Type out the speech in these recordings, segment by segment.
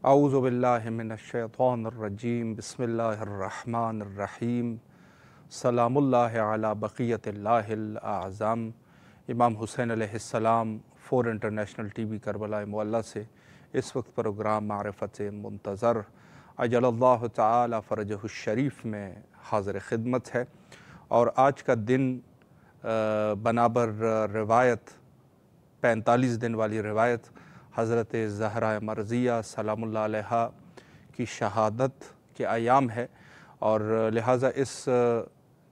اعوذ باللہ من الشیطان الرجیم بسم اللہ الرحمن الرحیم سلام اللہ علی بقیت اللہ الاعظم۔ امام حسین علیہ السلام 4 انٹرنیشنل ٹی وی کربلا معلیٰ سے اس وقت پروگرام معرفت منتظر عجل اللہ تعالی فرجہ الشریف میں حاضر خدمت ہے، اور آج کا دن بنابر روایت 45 دن والی روایت حضرت زہرا مرضیہ سلام اللہ علیہا کی شہادت کے ایام ہے، اور لہٰذا اس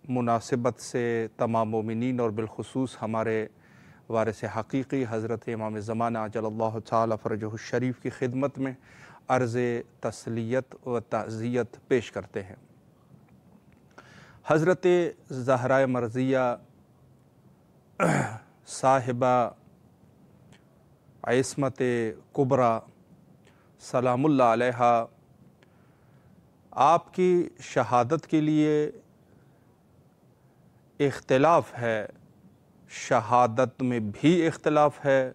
مناسبت سے تمام مومنین اور بالخصوص ہمارے وارث حقیقی حضرت امام زمانہ عجل اللہ تعالی فرجہ الشریف کی خدمت میں عرض تسلیت و تعزیت پیش کرتے ہیں۔ حضرت زہرا مرضیہ صاحبہ عصمت کبریٰ سلام اللہ علیہا، آپ کی شہادت کے لیے اختلاف ہے، شہادت میں بھی اختلاف ہے،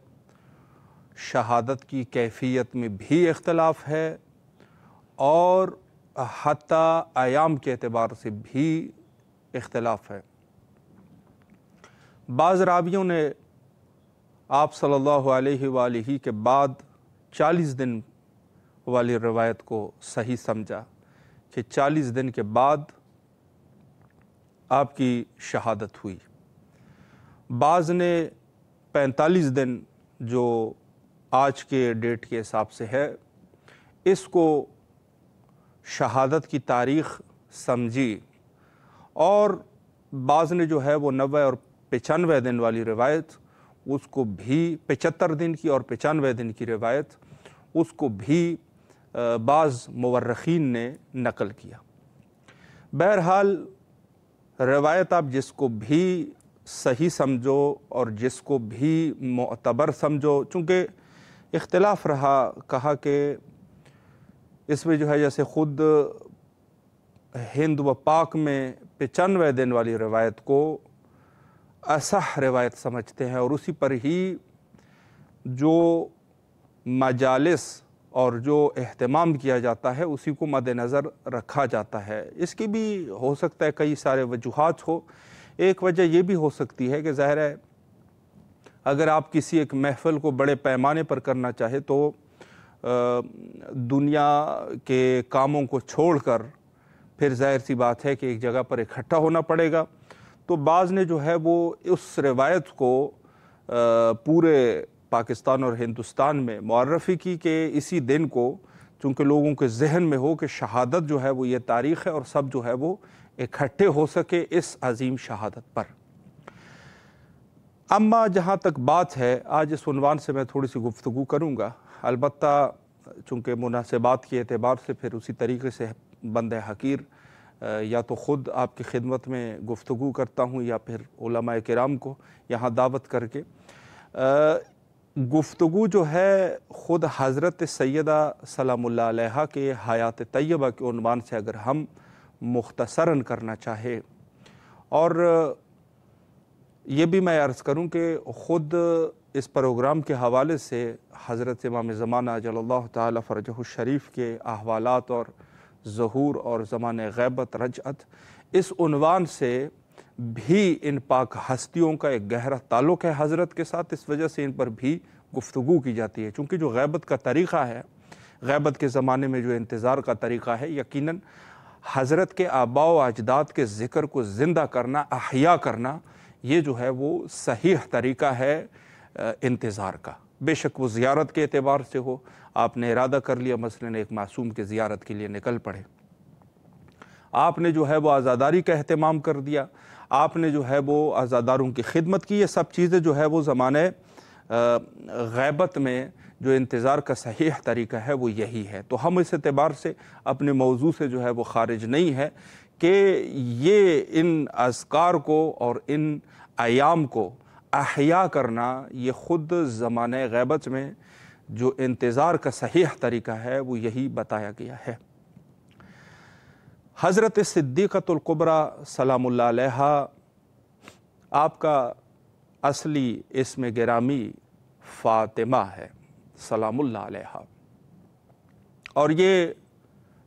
شہادت کی کیفیت میں بھی اختلاف ہے، اور حتیٰ ایام کے اعتبار سے بھی اختلاف ہے۔ بعض راویوں نے آپ صلی اللہ علیہ وآلہ کے بعد 40 دن والی روایت کو صحیح سمجھا کہ 40 دن کے بعد آپ کی شہادت ہوئی۔ بعض نے 45 دن جو آج کے ڈیٹ کے حساب سے ہے اس کو شہادت کی تاریخ سمجھی، اور بعض نے جو ہے وہ 90 اور 95 دن والی روایت اس کو بھی 75 دن کی اور 95 دن کی روایت اس کو بھی بعض مورخین نے نقل کیا۔ بہرحال روایت آپ جس کو بھی صحیح سمجھو اور جس کو بھی معتبر سمجھو، چونکہ اختلاف رہا، کہا کہ اس میں جو ہے جیسے خود ہند و پاک میں 95 دن والی روایت کو اصح روایت سمجھتے ہیں، اور اسی پر ہی جو مجالس اور جو اہتمام کیا جاتا ہے اسی کو مد نظر رکھا جاتا ہے۔ اس کی بھی ہو سکتا ہے کئی سارے وجوہات ہو۔ ایک وجہ یہ بھی ہو سکتی ہے کہ ظاہر ہے اگر آپ کسی ایک محفل کو بڑے پیمانے پر کرنا چاہے تو دنیا کے کاموں کو چھوڑ کر پھر ظاہر سی بات ہے کہ ایک جگہ پر اکٹھا ہونا پڑے گا، تو بعض نے جو ہے وہ اس روایت کو پورے پاکستان اور ہندوستان میں معرفی کی کہ اسی دن کو چونکہ لوگوں کے ذہن میں ہو کہ شہادت جو ہے وہ یہ تاریخ ہے، اور سب جو ہے وہ اکٹھے ہو سکے اس عظیم شہادت پر۔ اما جہاں تک بات ہے، آج اس عنوان سے میں تھوڑی سی گفتگو کروں گا، البتہ چونکہ مناسبات کے اعتبار سے پھر اسی طریقے سے بند حقیر یا تو خود آپ کی خدمت میں گفتگو کرتا ہوں یا پھر علماء کرام کو یہاں دعوت کر کے گفتگو جو ہے خود حضرت سیدہ سلام اللہ علیہا کے حیات طیبہ کے عنوان سے اگر ہم مختصراً کرنا چاہے، اور یہ بھی میں عرض کروں کہ خود اس پروگرام کے حوالے سے حضرت امام زمانہ عجل اللہ تعالی فرجہ الشریف کے احوالات اور ظہور اور زمان غیبت رجعت اس عنوان سے بھی ان پاک ہستیوں کا ایک گہرا تعلق ہے حضرت کے ساتھ، اس وجہ سے ان پر بھی گفتگو کی جاتی ہے، چونکہ جو غیبت کا طریقہ ہے، غیبت کے زمانے میں جو انتظار کا طریقہ ہے، یقیناً حضرت کے آباء و اجداد کے ذکر کو زندہ کرنا، احیاء کرنا، یہ جو ہے وہ صحیح طریقہ ہے انتظار کا۔ بے شک وہ زیارت کے اعتبار سے ہو، آپ نے ارادہ کر لیا مثلاً ایک معصوم کے زیارت کے لیے نکل پڑے، آپ نے جو ہے وہ عزاداری کا اہتمام کر دیا، آپ نے جو ہے وہ عزاداروں کی خدمت کی، یہ سب چیزیں جو ہے وہ زمانہ غیبت میں جو انتظار کا صحیح طریقہ ہے وہ یہی ہے۔ تو ہم اس اعتبار سے اپنے موضوع سے جو ہے وہ خارج نہیں ہے کہ یہ ان اذکار کو اور ان ایام کو احیاء کرنا یہ خود زمانہ غیبت میں جو انتظار کا صحیح طریقہ ہے وہ یہی بتایا گیا ہے۔ حضرت صدیقۃ الکبریٰ سلام اللہ علیہا، آپ کا اصلی اسم گرامی فاطمہ ہے سلام اللہ علیہا، اور یہ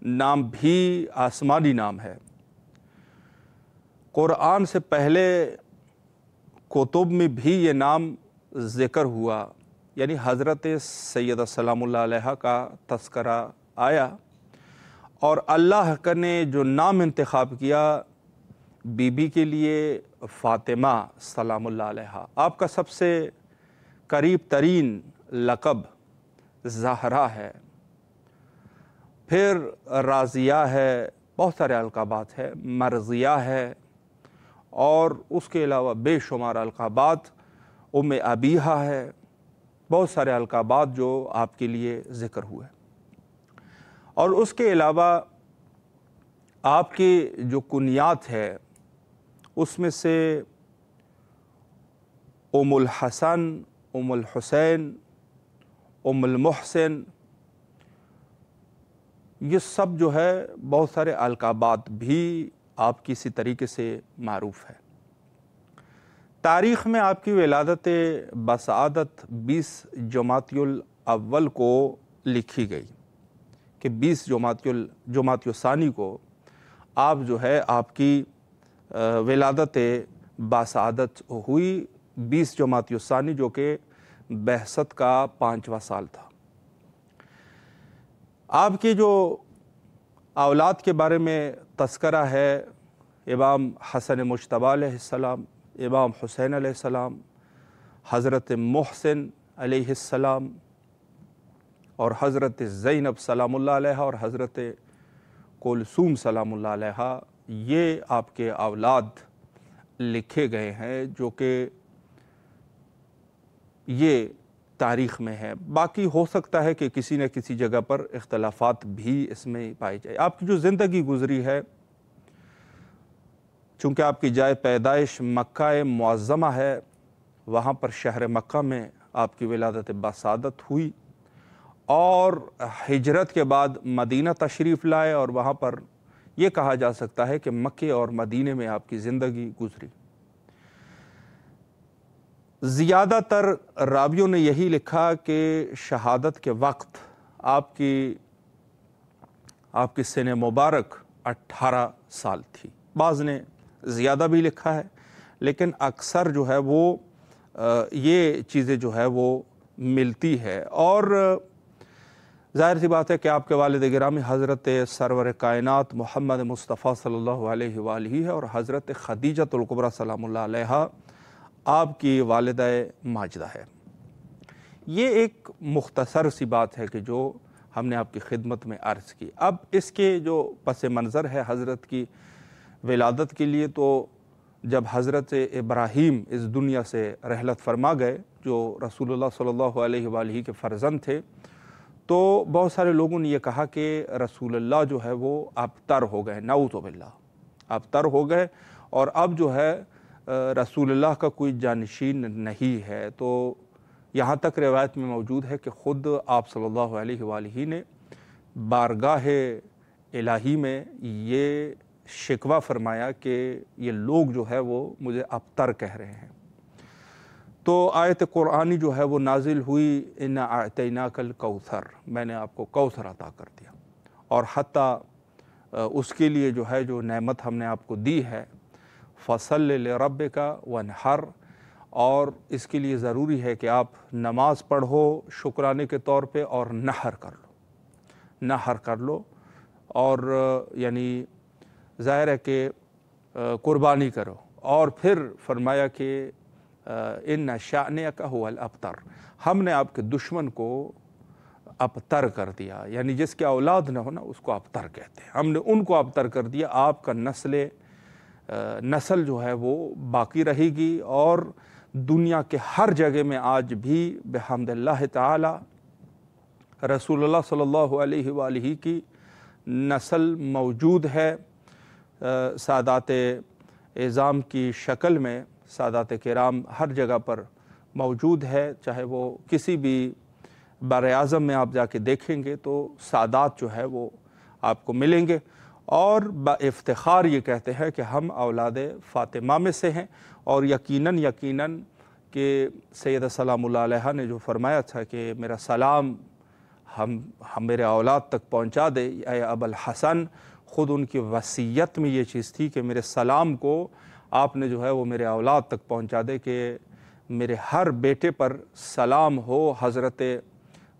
نام بھی آسمانی نام ہے۔ قرآن سے پہلے کتب میں بھی یہ نام ذکر ہوا، یعنی حضرت سیدہ سلام اللہ علیہ کا تذکرہ آیا، اور اللہ کا نے جو نام انتخاب کیا بی بی کے لیے فاطمہ سلام اللہ علیہ، آپ کا سب سے قریب ترین لقب زہرا ہے، پھر راضیہ ہے، بہت سارے القابات ہیں، مرضیہ ہے، اور اس کے علاوہ بے شمار القابات، ام ابیہا ہے، بہت سارے القابات جو آپ کے لیے ذکر ہوئے۔ اور اس کے علاوہ آپ کی جو کنیات ہے اس میں سے ام الحسن، ام الحسین، ام المحسن، یہ سب جو ہے بہت سارے القابات بھی آپ کی اسی طریقے سے معروف ہے۔ تاریخ میں آپ کی ولادت بسعادت 20 جمادی الاول کو لکھی گئی کہ 20 جمادی الثانی کو آپ جو ہے آپ کی ولادت بسعادت ہوئی، 20 جمادی الثانی جو کہ بعثت کا 5واں سال تھا۔ آپ کے جو اولاد کے بارے میں تذکرہ ہے، امام حسن مجتبیٰ علیہ السلام، امام حسین علیہ السلام، حضرت محسن علیہ السلام، اور حضرت زینب سلام اللہ علیہ، اور حضرت کلثوم سلام اللہ علیہ، یہ آپ کے اولاد لکھے گئے ہیں جو کہ یہ تاریخ میں ہے۔ باقی ہو سکتا ہے کہ کسی نہ کسی جگہ پر اختلافات بھی اس میں پائی جائے۔ آپ کی جو زندگی گزری ہے، چونکہ آپ کی جائے پیدائش مکہ معظمہ ہے، وہاں پر شہر مکہ میں آپ کی ولادت بسعادت ہوئی، اور ہجرت کے بعد مدینہ تشریف لائے، اور وہاں پر یہ کہا جا سکتا ہے کہ مکے اور مدینے میں آپ کی زندگی گزری۔ زیادہ تر راویوں نے یہی لکھا کہ شہادت کے وقت آپ کی سن مبارک 18 سال تھی۔ بعض نے زیادہ بھی لکھا ہے، لیکن اکثر جو ہے وہ یہ چیزیں جو ہے وہ ملتی ہے۔ اور ظاہر سی بات ہے کہ آپ کے والد گرامی حضرت سرور کائنات محمد مصطفیٰ صلی اللہ علیہ وآلہ ہے، اور حضرت خدیجہ الکبریٰ سلام اللہ علیہ آپ کی والدہ ماجدہ ہے۔ یہ ایک مختصر سی بات ہے کہ جو ہم نے آپ کی خدمت میں عرض کی۔ اب اس کے جو پس منظر ہے حضرت کی ولادت کے لیے، تو جب حضرت ابراہیم اس دنیا سے رحلت فرما گئے، جو رسول اللہ صلی اللہ علیہ وآلہ کے فرزند تھے، تو بہت سارے لوگوں نے یہ کہا کہ رسول اللہ جو ہے وہ ابتر ہو گئے، نعوذ باللہ، ابتر ہو گئے، اور اب جو ہے رسول اللہ کا کوئی جانشین نہیں ہے۔ تو یہاں تک روایت میں موجود ہے کہ خود آپ صلی اللہ علیہ وآلہ نے بارگاہ الہی میں یہ شکوہ فرمایا کہ یہ لوگ جو ہے وہ مجھے ابتر کہہ رہے ہیں۔ تو آیت قرآنی جو ہے وہ نازل ہوئی، اِنَّا أَعْطَيْنَاكَ الْكَوْثَرَ، میں نے آپ کو کوثر عطا کر دیا، اور حتیٰ اس کے لیے جو ہے جو نعمت ہم نے آپ کو دی ہے، فَصَلِّ لِرَبِّكَ وَانْحَرْ، اور اس کے لیے ضروری ہے کہ آپ نماز پڑھو شکرانے کے طور پہ، اور نحر کر لو، اور یعنی ظاہر ہے کہ قربانی کرو۔ اور پھر فرمایا کہ اِنَّ شَأْنَكَ هُوَ الْأَبْتَرُ، ہم نے آپ کے دشمن کو ابتر کر دیا، یعنی جس کے اولاد نہ ہونا اس کو ابتر کہتے ہیں، ہم نے ان کو ابتر کر دیا۔ آپ کا نسل جو ہے وہ باقی رہے گی، اور دنیا کے ہر جگہ میں آج بھی بحمد اللہ تعالی رسول اللہ صلی اللہ علیہ وآلہ کی نسل موجود ہے۔ سادات اعظام کی شکل میں سادات کرام ہر جگہ پر موجود ہے، چاہے وہ کسی بھی بر اعظم میں آپ جا کے دیکھیں گے تو سادات جو ہے وہ آپ کو ملیں گے، اور با افتخار یہ کہتے ہیں کہ ہم اولاد فاطمہ میں سے ہیں، اور یقیناً کہ سیدہ سلام اللہ علیہ نے جو فرمایا تھا کہ میرا سلام ہم میرے اولاد تک پہنچا دے۔ اے ابوالحسن، خود ان کی وصیت میں یہ چیز تھی کہ میرے سلام کو آپ نے جو ہے وہ میرے اولاد تک پہنچا دے، کہ میرے ہر بیٹے پر سلام ہو، حضرت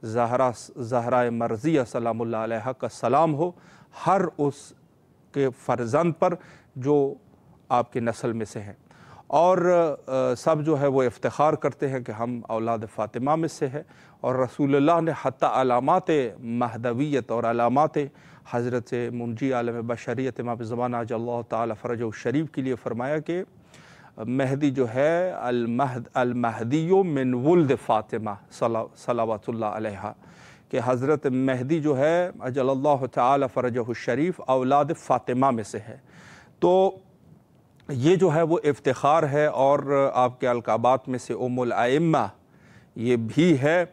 زہرا مرضیہ سلام اللہ علیہا کا سلام ہو، ہر اس کے فرزند پر جو آپ کی نسل میں سے ہیں۔ اور سب جو ہے وہ افتخار کرتے ہیں کہ ہم اولاد فاطمہ میں سے ہے، اور رسول اللہ نے حتیٰ علامات مہدویت اور علامات حضرت منجی عالم بشریت امام زمانہ عجل اللہ تعالی فرجہ الشریف کے لیے فرمایا کہ مہدی جو ہے المہدی من ولد فاطمہ صلوات اللہ علیہ، کہ حضرت مہدی جو ہے عجل اللہ تعالی فرجہ الشریف اولاد فاطمہ میں سے ہے۔ تو یہ جو ہے وہ افتخار ہے، اور آپ کے القابات میں سے ام الائمہ یہ بھی ہے،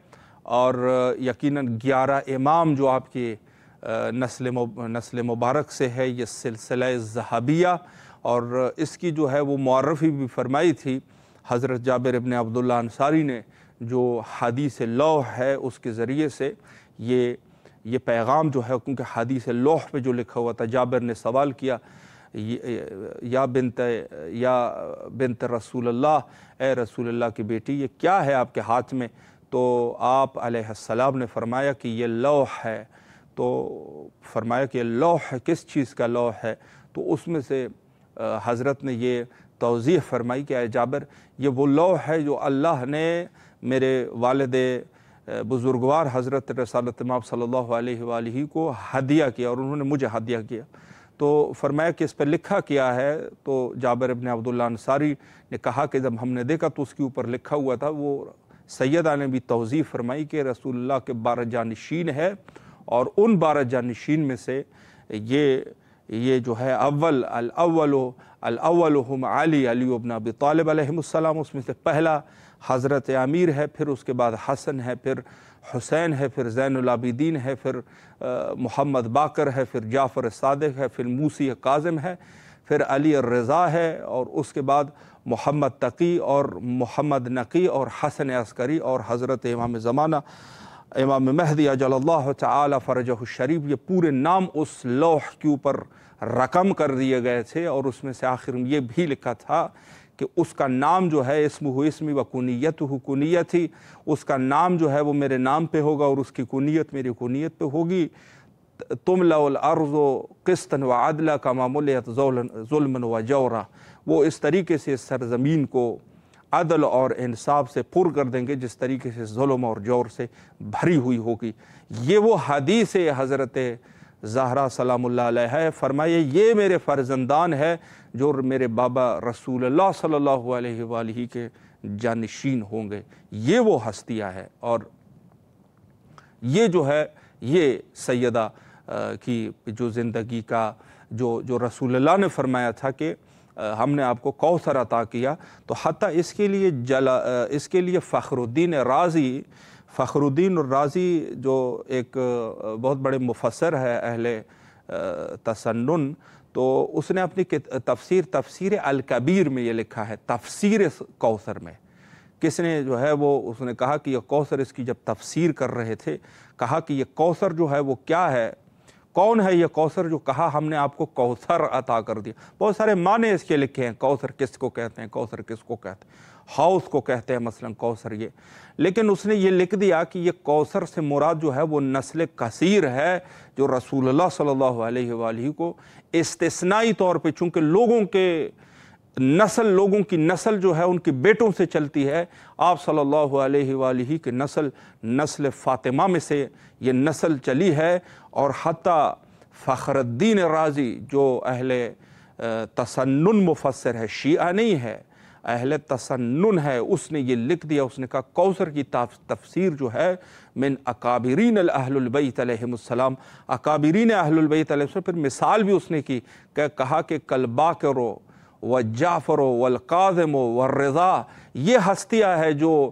اور یقیناً 11 امام جو آپ کی نسل مبارک سے ہے، یہ سلسلہ ذہبیہ، اور اس کی جو ہے وہ معرفی بھی فرمائی تھی حضرت جابر ابن عبداللہ انصاری نے، جو حدیث لوح ہے اس کے ذریعے سے یہ پیغام جو ہے، کیونکہ حدیث لوح پہ جو لکھا ہوا تھا، جابر نے سوال کیا یا بنت رسول اللہ، اے رسول اللہ کی بیٹی یہ کیا ہے آپ کے ہاتھ میں؟ تو آپ علیہ السلام نے فرمایا کہ یہ لوح ہے۔ تو فرمایا کہ یہ لوح ہے، کس چیز کا لوح ہے؟ تو اس میں سے حضرت نے یہ توضیح فرمائی کہ اے جابر، یہ وہ لوح ہے جو اللہ نے میرے والد بزرگوار حضرت رسالت امام صلی اللہ علیہ وآلہ کو ہدیہ کیا، اور انہوں نے مجھے ہدیہ کیا۔ تو فرمایا کہ اس پر لکھا کیا ہے؟ تو جابر ابن عبداللہ انصاری نے کہا کہ جب ہم نے دیکھا تو اس کے اوپر لکھا ہوا تھا، وہ سیدہ نے بھی توضیح فرمائی کہ رسول اللہ کے 12 جانشین ہے، اور ان 12 جانشین میں سے یہ جو ہے الاولہم علی ابن ابی طالب علیہ السلام، اس میں سے پہلا حضرت امیر ہے، پھر اس کے بعد حسن ہے، پھر حسین ہے، پھر زین العابدین ہے، پھر محمد باقر ہے، پھر جعفر صادق ہے، پھر موسی کاظم ہے، پھر علی الرضا ہے، اور اس کے بعد محمد تقی اور محمد نقی اور حسن عسکری، اور حضرت امام زمانہ امام مہدی عجل اللہ تعالی فرجہ الشریف۔ یہ پورے نام اس لوح کے اوپر رقم کر دیے گئے تھے، اور اس میں سے آخر میں یہ بھی لکھا تھا کہ اس کا نام جو ہے اسمہ اسمی و کنیتہ کنیتی، اس کا نام جو ہے وہ میرے نام پہ ہوگا، اور اس کی کنیت میری کنیت پہ ہوگی۔ تملأ الارض قسطا وعدلا کما ملئت ظلما وجورا، وہ اس طریقے سے سرزمین کو عدل اور انصاف سے پر کر دیں گے جس طریقے سے ظلم اور جور سے بھری ہوئی ہوگی۔ یہ وہ حدیث حضرت زہرا سلام اللہ علیہ ہے۔ فرمائے یہ میرے فرزندان ہے جو میرے بابا رسول اللہ صلی اللہ علیہ وآلہ کے جانشین ہوں گے، یہ وہ ہستیاں ہے۔ اور یہ جو ہے یہ سیدہ کی جو زندگی کا جو رسول اللہ نے فرمایا تھا کہ ہم نے آپ کو کوثر عطا کیا، تو حتیٰ اس کے لیے فخر الدین الرازی جو ایک بہت بڑے مفسر ہے اہل تسنن، تو اس نے اپنی تفسیر الکبیر میں یہ لکھا ہے، تفسیر کوثر میں کس نے جو ہے وہ اس نے کہا کہ یہ کوثر، اس کی جب تفسیر کر رہے تھے کہا کہ یہ کوثر جو ہے وہ کیا ہے، کون ہے یہ کوثر جو کہا ہم نے آپ کو کوثر عطا کر دیا۔ بہت سارے معنی اس کے لکھے ہیں، کوثر کس کو کہتے ہیں، کوثر کس کو کہتے ہیں، حوض کو کہتے ہیں مثلا کوثر یہ، لیکن اس نے یہ لکھ دیا کہ یہ کوثر سے مراد جو ہے وہ نسل کثیر ہے جو رسول اللہ صلی اللہ علیہ وآلہ کو استثنائی طور پہ، چونکہ لوگوں کی نسل جو ہے ان کے بیٹوں سے چلتی ہے، آپ صلی اللہ علیہ وآلہ کی نسل فاطمہ میں سے یہ نسل چلی ہے۔ اور حتیٰ فخر الدین رازی جو اہل تسنن مفسر ہے، شیعہ نہیں ہے، اہل تسنن ہے، اس نے یہ لکھ دیا، اس نے کہا کوثر کی تفسیر جو ہے من اکابرین اہل البیت علیہم السلام، اکابرین اہل البیت علیہ السلام۔ پھر مثال بھی اس نے کی کہ کہا کہ کالباقر والجعفر والقاظم والرضا، یہ ہستیاں ہے جو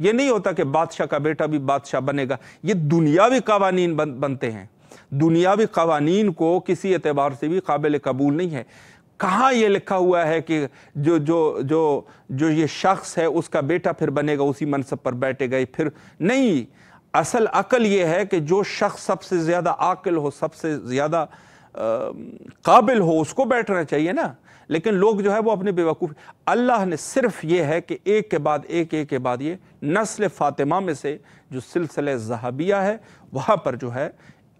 یہ نہیں ہوتا کہ بادشاہ کا بیٹا بھی بادشاہ بنے گا، یہ دنیاوی قوانین بنتے ہیں، دنیاوی قوانین کو کسی اعتبار سے بھی قابل قبول نہیں ہے۔ کہاں یہ لکھا ہوا ہے کہ جو یہ شخص ہے اس کا بیٹا پھر بنے گا، اسی منصب پر بیٹھے گا؟ پھر نہیں، اصل عقل یہ ہے کہ جو شخص سب سے زیادہ عاقل ہو، سب سے زیادہ قابل ہو، اس کو بیٹھنا چاہیے نا۔ لیکن لوگ جو ہے وہ اپنے بیوقوف، اللہ نے صرف یہ ہے کہ ایک کے بعد ایک کے بعد یہ نسل فاطمہ میں سے جو سلسلہ ذہبیہ ہے وہاں پر جو ہے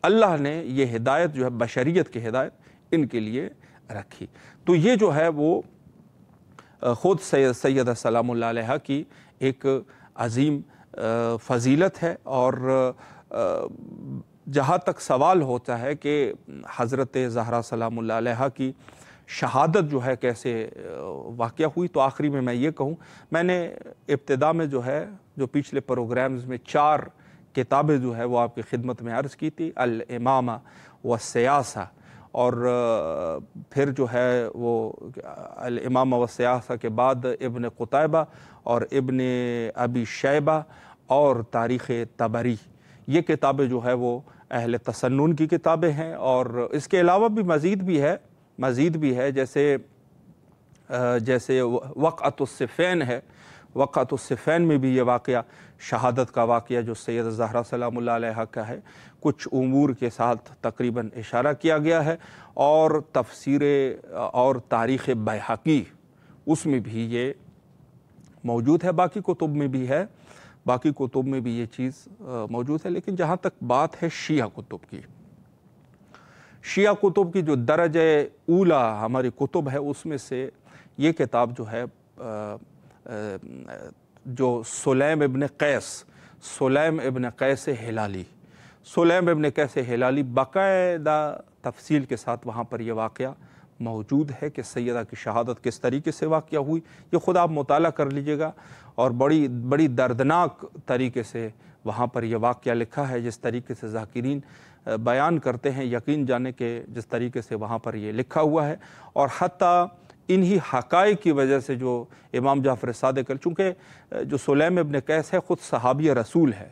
اللہ نے یہ ہدایت جو ہے بشریت کی ہدایت ان کے لیے رکھی۔ تو یہ جو ہے وہ خود سیدہ سلام اللہ علیہا کی ایک عظیم فضیلت ہے۔ اور جہاں تک سوال ہوتا ہے کہ حضرت زہرا سلام اللہ علیہا کی شہادت جو ہے کیسے واقعہ ہوئی، تو آخری میں یہ کہوں، میں نے ابتدا میں جو ہے جو پچھلے پروگرامز میں 4 کتابیں جو ہے وہ آپ کی خدمت میں عرض کی تھی، الامامہ والسیاسہ، اور پھر جو ہے وہ الامامہ والسیاسہ کے بعد ابن قتیبہ اور ابن ابی شیبہ اور تاریخ طبری، یہ کتابیں جو ہے وہ اہل تسنن کی کتابیں ہیں۔ اور اس کے علاوہ بھی مزید بھی ہے جیسے وقعۃ الصفین ہے، وقعۃ الصفین میں بھی یہ واقعہ، شہادت کا واقعہ جو سید زہرا سلام اللہ علیہا کا ہے، کچھ امور کے ساتھ تقریباً اشارہ کیا گیا ہے۔ اور تفسیر اور تاریخ بیہقی اس میں بھی یہ موجود ہے، باقی کتب میں بھی ہے، باقی کتب میں بھی یہ چیز موجود ہے۔ لیکن جہاں تک بات ہے شیعہ کتب کی، شیعہ کتب کی جو درجہ اولا ہماری کتب ہے، اس میں سے یہ کتاب جو ہے جو سلیم ابن قیس ہلالی باقاعدہ تفصیل کے ساتھ وہاں پر یہ واقعہ موجود ہے کہ سیدہ کی شہادت کس طریقے سے واقعہ ہوئی، یہ خود آپ مطالعہ کر لیجئے گا۔ اور بڑی دردناک طریقے سے وہاں پر یہ واقعہ لکھا ہے، جس طریقے سے ذاکرین بیان کرتے ہیں، یقین جانے کہ جس طریقے سے وہاں پر یہ لکھا ہوا ہے۔ اور حتیٰ انہی حقائق کی وجہ سے جو امام جعفر صادق، چونکہ جو سلیم ابن قیس ہے خود صحابی رسول ہے،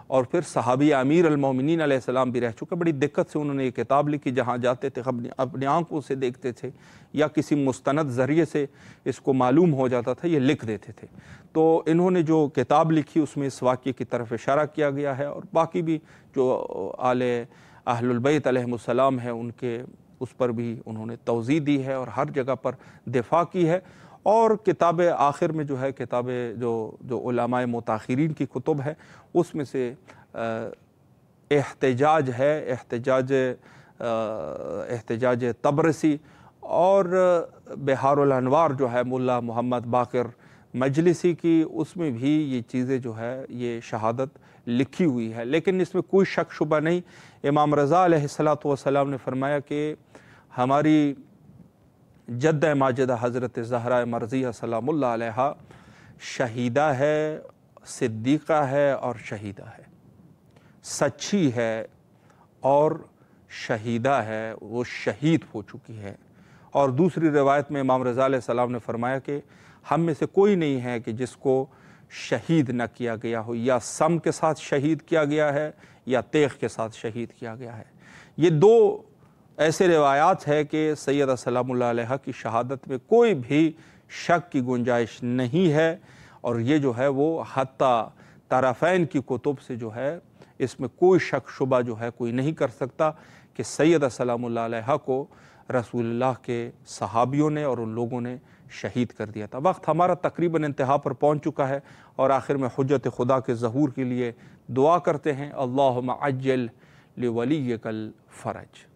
اور پھر صحابی امیر المومنین علیہ السلام بھی رہ چکے، بڑی دقت سے انہوں نے یہ کتاب لکھی، جہاں جاتے تھے اپنی آنکھوں سے دیکھتے تھے یا کسی مستند ذریعے سے اس کو معلوم ہو جاتا تھا، یہ لکھ دیتے تھے۔ تو انہوں نے جو کتاب لکھی اس میں اس واقعے کی طرف اشارہ کیا گیا ہے، اور باقی بھی جو اہل البیت علیہم السلام ہیں ان کے اس پر بھی انہوں نے توضیح دی ہے اور ہر جگہ پر دفاع کی ہے۔ اور کتاب آخر میں جو ہے کتاب جو علماء متاخرین کی کتب ہے، اس میں سے احتجاج ہے، احتجاج طبرسی، اور بہار الانوار جو ہے ملا محمد باقر مجلسی کی، اس میں بھی یہ چیزیں جو ہے یہ شہادت لکھی ہوئی ہے۔ لیکن اس میں کوئی شک شبہ نہیں، امام رضا علیہ السلام نے فرمایا کہ ہماری جدہ ماجدہ حضرت زہرا مرضیہ سلام اللہ علیہا شہیدہ ہے، صدیقہ ہے اور شہیدہ ہے، سچی ہے اور شہیدہ ہے، وہ شہید ہو چکی ہے۔ اور دوسری روایت میں امام رضا علیہ السلام نے فرمایا کہ ہم میں سے کوئی نہیں ہے کہ جس کو شہید نہ کیا گیا ہو، یا سم کے ساتھ شہید کیا گیا ہے یا تیغ کے ساتھ شہید کیا گیا ہے۔ یہ 2 ایسے روایات ہے کہ سیدہ سلام اللہ علیہا کی شہادت میں کوئی بھی شک کی گنجائش نہیں ہے، اور یہ جو ہے وہ حتیٰ طرفین کی کتب سے جو ہے اس میں کوئی شک شبہ جو ہے کوئی نہیں کر سکتا کہ سیدہ سلام اللہ علیہا کو رسول اللہ کے صحابیوں نے اور ان لوگوں نے شہید کر دیا تھا۔ وقت ہمارا تقریباً انتہا پر پہنچ چکا ہے، اور آخر میں حجت خدا کے ظہور کے لیے دعا کرتے ہیں، اللہم عجل لولیک الفرج۔